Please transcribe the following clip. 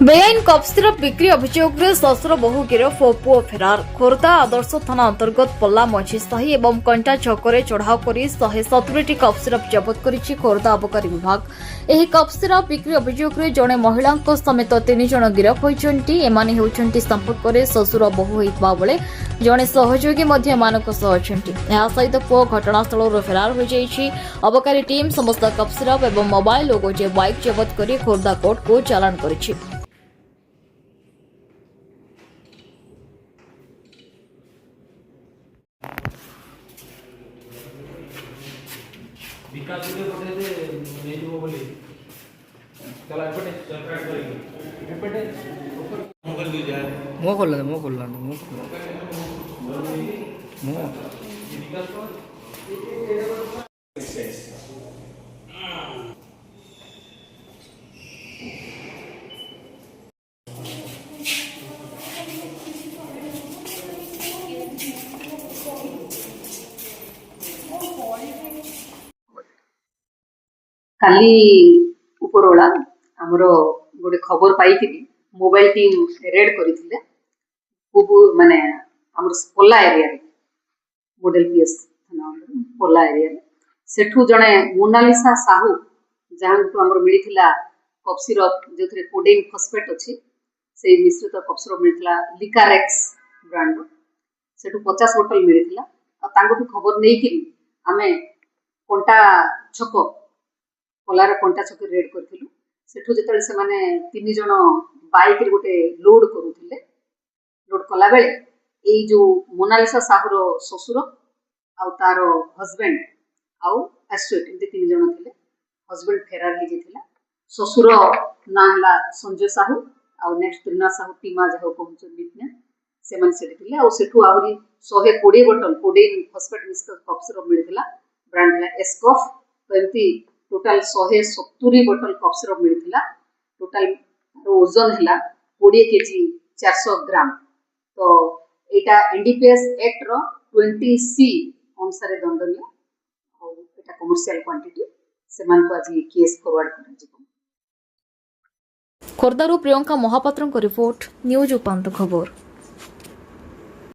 बेआईन cup syrup बिक्री अभियोग शशुर बहु गिरफ और पुओ फेरार। खोर्धा आदर्श थाना अंतर्गत पल्ला मझी साही एवं कंटा छकरे चढ़ाऊ कर 170 कप सिरप जबत करिछि खोर्धा आबकारी विभाग। ଏହି କପ୍ ସିରପ ବିକ୍ରି ଅଭିଯୋଗରେ ଜଣେ ମହିଳାଙ୍କ ସମେତ 3 ଜଣ ଗିରଫ ହୋଇଛନ୍ତି। ଏମାନେ ହେଉଛନ୍ତି ସମ୍ପର୍କରେ ଶ୍ୱଶୁର ବୋହୂ ହୋଇଥିବା ବେଳେ ଜଣେ ସହଯୋଗୀ ମଧ୍ୟ ଏମାନଙ୍କ ସହ ଅଛନ୍ତି। ଏହା ସହିତ ପୁଅ ଘଟଣାସ୍ଥଳରୁ ଫେରାର ହୋଇଯାଇଛି। ଅବକାରୀ ଟିମ୍ ସମସ୍ତ କପ୍ ସିରପ ଏବଂ ମୋବାଇଲ ଓ ଗୋଟିଏ ବାଇକ୍ ଜବତ କରି ଖୋର୍ଦ୍ଧା କୋର୍ଟକୁ ଚାଲାଣ କରିଛି। विकास बोली चला मो खोल काली उपरोला आमर गोटे खबर पाई मोबाइल टीम रेड करते माने आमर पल्ला एरिया मॉडल पीएस थाना पल्ला एरिया सेठू जड़े मोनालिसा साहू जहाँ को आमर मिलता कप सिरप जो कोडेन फॉस्फेट अच्छी से मिश्रित कप सिरप मिलता लिकारेक्स ब्रांड सेठू 50 बोतल मिलता खबर नहीं आमे कंटा छक पलार कंटा छक रेड करूँ से से माने 3 जन बाइक गोटे लोड करुले लोड कला बेले ये जो मोनालिसा साहूर ससुर आउ तार हजबैंड आउ एसोसिएट एमती 3 जन थे। हजबैंड फेरार हो जाता ससुर ना है संजय साहू आउ नेक्स्ट त्रिना साहू टीमा जहाँ कहते से सेठू आहरी 120 बोतल कोडेन फॉस्फेट मिश्रित कप सिरप मिलता ब्रांड एस्कॉफ तो एमती टोटाल 170 बोतल कप सिरप मिलता। टोटाल ओजन है 20 केजी 400 ग्राम। तो यहाँ एनडीपीएस एक्ट रो 20C अनुसार दंडनीय और कमर्शियल क्वांटिटी से आज केस फॉरवर्ड कर। खोर्धारू प्रियंका महापात्र रिपोर्ट न्यूज उपांत खबर।